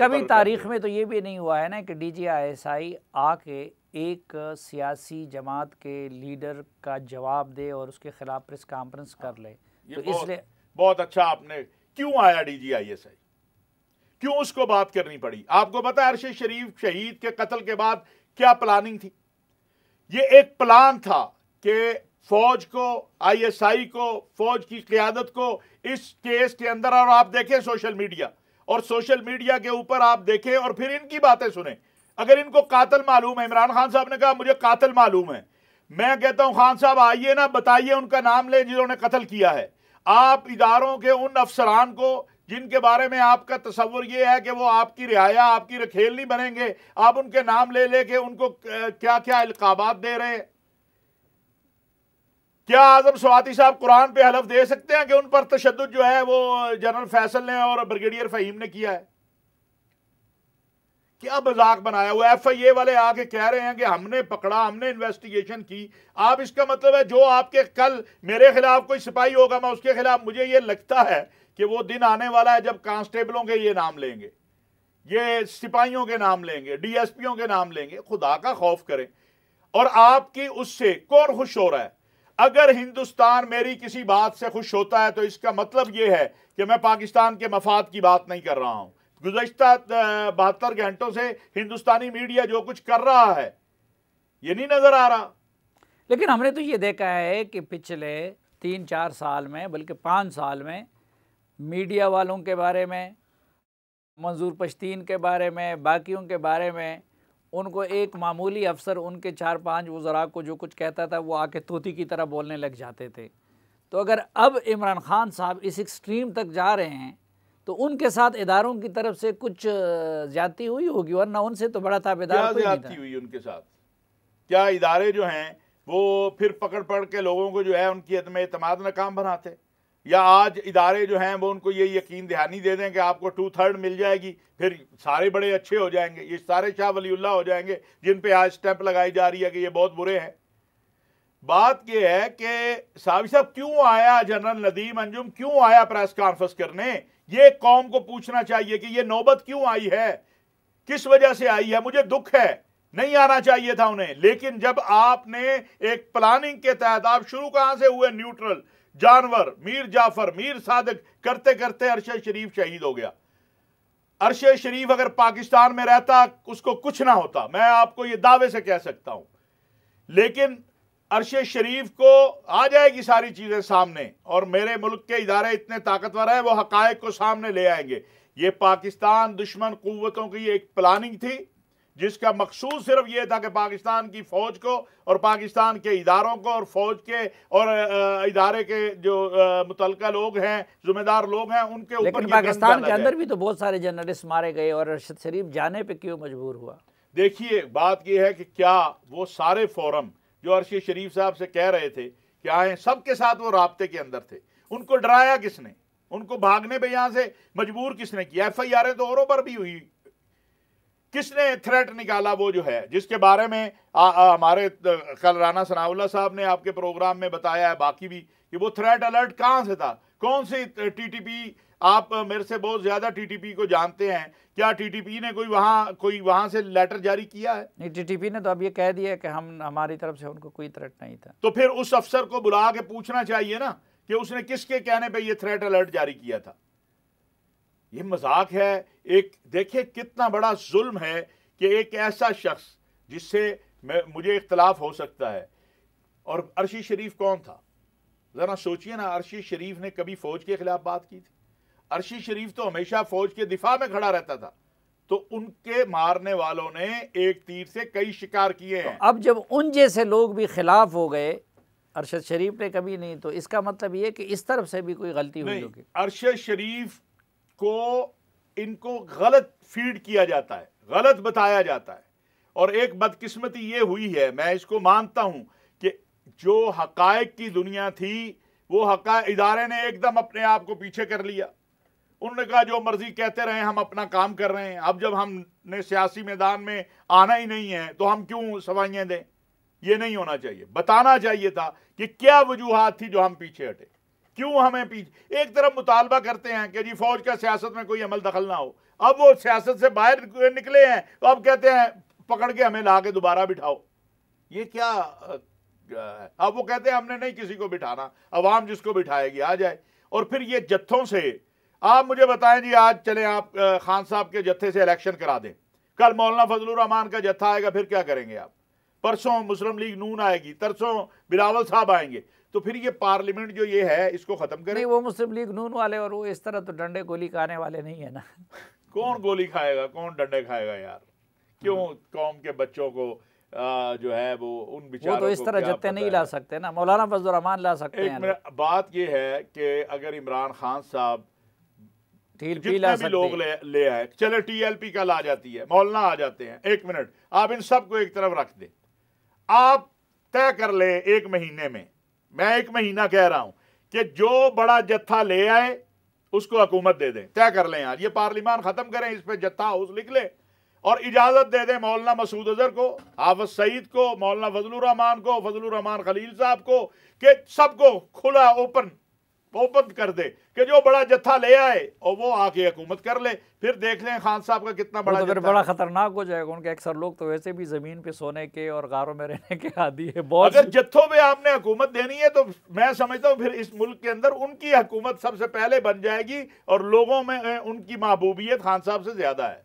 कभी तारीख में तो ये भी नहीं हुआ है ना कि DGI आके एक सियासी जमात के लीडर का जवाब दे और उसके खिलाफ प्रेस कॉन्फ्रेंस कर ले। तो इसलिए बहुत अच्छा आपने, क्यों आया DGI, क्यों उसको बात करनी पड़ी? आपको पता है अरशद शरीफ शहीद के कत्ल के बाद क्या प्लानिंग थी? ये एक प्लान था कि फौज को, ISI को, फौज की क़यादत को इस केस के अंदर, और आप देखें सोशल मीडिया के ऊपर आप देखें और फिर इनकी बातें सुने। अगर इनको कातिल मालूम है, इमरान खान साहब ने कहा मुझे कातिल मालूम है, मैं कहता हूं खान साहब आइए ना, बताइए उनका नाम ले जिन्होंने कत्ल किया है। आप इदारों के उन अफसरान को जिनके बारे में आपका तस्वुर ये है कि वो आपकी रियाया, आपकी रखेल नहीं बनेंगे, आप उनके नाम ले लेके उनको क्या क्या इल्काबात दे रहे हैं। क्या आजम स्वाति साहब कुरान पे हलफ दे सकते हैं कि उन पर तशद्दुद जो है वो जनरल फैसल ने और ब्रिगेडियर फहीम ने किया है? क्या मजाक बनाया हुआ? FIA वाले आके कह रहे हैं कि हमने पकड़ा, हमने इन्वेस्टिगेशन की। आप इसका मतलब है जो आपके कल मेरे खिलाफ कोई सिपाही होगा, मैं उसके खिलाफ, मुझे ये लगता है कि वो दिन आने वाला है जब कांस्टेबलों के ये नाम लेंगे, ये सिपाहियों के नाम लेंगे, DSPओं के नाम लेंगे। खुदा का खौफ करें। और आपकी उससे कौन खुश हो रहा है? अगर हिंदुस्तान मेरी किसी बात से खुश होता है तो इसका मतलब यह है कि मैं पाकिस्तान के मफाद की बात नहीं कर रहा हूं। गुज़श्ता 72 घंटों से हिंदुस्तानी मीडिया जो कुछ कर रहा है ये नहीं नजर आ रहा। लेकिन हमने तो ये देखा है कि पिछले 3-4 साल में, बल्कि 5 साल में, मीडिया वालों के बारे में, मंजूर पश्तीन के बारे में, बाकियों के बारे में, उनको एक मामूली अफसर उनके 4-5 वज़रा को जो कुछ कहता था वो आके तोती की तरह बोलने लग जाते थे। तो अगर अब इमरान खान साहब इस एक्सट्रीम तक जा रहे हैं तो उनके साथ इदारों की तरफ से कुछ ज्यादती हुई होगी, वरना उनसे तो बड़ा ताबेदार कोई नहीं था। हुई उनके साथ? क्या इदारे जो हैं वो फिर पकड़ के लोगों को जो है उनकी एतमाद नाकाम बनाते? या आज इदारे जो हैं वो उनको ये यकीन दहानी दे दें कि आपको 2/3 मिल जाएगी, फिर सारे बड़े अच्छे हो जाएंगे, ये सारे शाह वलीउल्लाह हो जाएंगे जिन पे आज स्टैंप लगाई जा रही है कि ये बहुत बुरे हैं। बात यह है कि साहब क्यों आया जनरल नदीम अंजुम, क्यों आया प्रेस कॉन्फ्रेंस करने? ये कौम को पूछना चाहिए कि ये नौबत क्यों आई है, किस वजह से आई है। मुझे दुख है, नहीं आना चाहिए था उन्हें। लेकिन जब आपने एक प्लानिंग के तहत, आप शुरू कहां से हुए, न्यूट्रल जानवर, मीर जाफर, मीर सादिक करते करते अरशद शरीफ शहीद हो गया। अरशद शरीफ अगर पाकिस्तान में रहता उसको कुछ ना होता, मैं आपको ये दावे से कह सकता हूं। लेकिन अरशद शरीफ को आ जाएगी सारी चीजें सामने, और मेरे मुल्क के इदारे इतने ताकतवर हैं वो हकायक को सामने ले आएंगे। ये पाकिस्तान दुश्मन कुव्वतों की एक प्लानिंग थी जिसका मकसूद सिर्फ ये था कि पाकिस्तान की फौज को और पाकिस्तान के इदारों को और फौज के और इदारे के जो मुतलका लोग हैं, जिम्मेदार लोग हैं, उनके ऊपर। लेकिन पाकिस्तान के अंदर भी तो बहुत सारे जर्नलिस्ट मारे गए, और अरशद शरीफ जाने पे क्यों मजबूर हुआ? देखिए बात यह है कि क्या वो सारे फोरम जो अरशद शरीफ साहब से कह रहे थे कि आए, सबके साथ वो राब्ते के अंदर थे? उनको डराया किसने? उनको भागने पे यहां से मजबूर किसने किया? FIR तो औरों पर भी हुई, किसने थ्रेट निकाला? वो जो है जिसके बारे में हमारे कल राना सनाउल्लाह साहब ने आपके प्रोग्राम में बताया है, बाकी भी, कि वो थ्रेट अलर्ट कहां से था? कौन सी TTP? आप मेरे से बहुत ज्यादा TTP को जानते हैं। क्या TTP ने कोई वहां से लेटर जारी किया है? नहीं, TTP ने तो अब ये कह दिया कि हमारी तरफ से उनको कोई थ्रेट नहीं था। तो फिर उस अफसर को बुला के पूछना चाहिए ना कि उसने किसके कहने पे ये थ्रेट अलर्ट जारी किया था। ये मजाक है। एक देखिए कितना बड़ा जुल्म है कि एक ऐसा शख्स जिससे मुझे इख्तलाफ हो सकता है, और अरशद शरीफ कौन था? जरा सोचिए ना, अरशद शरीफ ने कभी फौज के खिलाफ बात की थी? अरशद शरीफ तो हमेशा फौज के दिफा में खड़ा रहता था। तो उनके मारने वालों ने एक तीर से कई शिकार किए हैं। तो अब जब उन जैसे लोग भी खिलाफ हो गए, अरशद शरीफ ने कभी नहीं, तो इसका मतलब ये कि इस तरफ से भी कोई गलती हुई होगी। अरशद शरीफ को इनको गलत फीड किया जाता है, गलत बताया जाता है। और एक बदकिस्मती ये हुई है, मैं इसको मानता हूं, कि जो हकायक की दुनिया थी वो हकायक इदारे ने एकदम अपने आप को पीछे कर लिया। उन्होंने कहा जो मर्जी कहते रहे, हम अपना काम कर रहे हैं। अब जब हमने सियासी मैदान में आना ही नहीं है तो हम क्यों सवाइयां दें? ये नहीं होना चाहिए। बताना चाहिए था कि क्या वजूहात थी जो हम पीछे हटे, क्यों हमें पीछे। एक तरफ मुतालबा करते हैं कि जी फौज का सियासत में कोई अमल दखल ना हो। अब वो सियासत से बाहर निकले हैं तो अब कहते हैं पकड़ के हमें ला के दोबारा बिठाओ। ये क्या अब वो कहते हैं हमने नहीं किसी को बिठाना, अवाम जिसको बिठाएगी आ जाए। और फिर ये जत्थों से आप मुझे बताएं जी, आज चले आप खान साहब के जत्थे से इलेक्शन करा दें, कल मौलाना फजलुर रहमान का जत्था आएगा, फिर क्या करेंगे आप? परसों मुस्लिम लीग नून आएगी, तरसों बिलावल साहब आएंगे, तो फिर ये पार्लियामेंट जो ये है इसको खत्म करें। नहीं, वो मुस्लिम लीग नून वाले और वो इस तरह तो डंडे गोली खाने वाले नहीं है ना। कौन गोली खाएगा, कौन डंडे खाएगा यार? क्यों कौम के बच्चों को जो है वो उन बिचारों वो तो इस तरह जत्थे नहीं ला सकते ना, मौलाना फजलुर रहमान ला सकते हैं। बात ये है कि अगर इमरान खान साहब जितने भी लोग ले आए, चले टीएलपी का ला जाती है, मौलाना आ जाते हैं, एक मिनट आप इन सबको एक तरफ रख दें, आप तय कर ले एक महीने में, मैं एक महीना कह रहा हूं कि जो बड़ा जत्था ले आए उसको हुकूमत दे दें, तय कर लें आज, ये पार्लियामान खत्म करें, इस पे जत्था हाउस लिख ले और इजाजत दे दें मौलाना मसूद अजहर को, हाफिज सईद को, मौलाना फजलुर रहमान को, फजलुर रहमान खलील साहब को, कि सबको खुला ओपन कर दे कि जो बड़ा जत्था ले आए और वो आके हुकूमत कर ले, फिर देख लें खान साहब का कितना बड़ा तो फिर बड़ा खतरनाक हो जाएगा। उनके अक्सर लोग तो वैसे भी जमीन पे सोने के और गारों में रहने के आदी है बहुत। अगर जत्थों में आपने हुकूमत देनी है तो मैं समझता हूँ फिर इस मुल्क के अंदर उनकी हुकूमत सबसे पहले बन जाएगी और लोगों में उनकी महबूबियत खान साहब से ज्यादा है।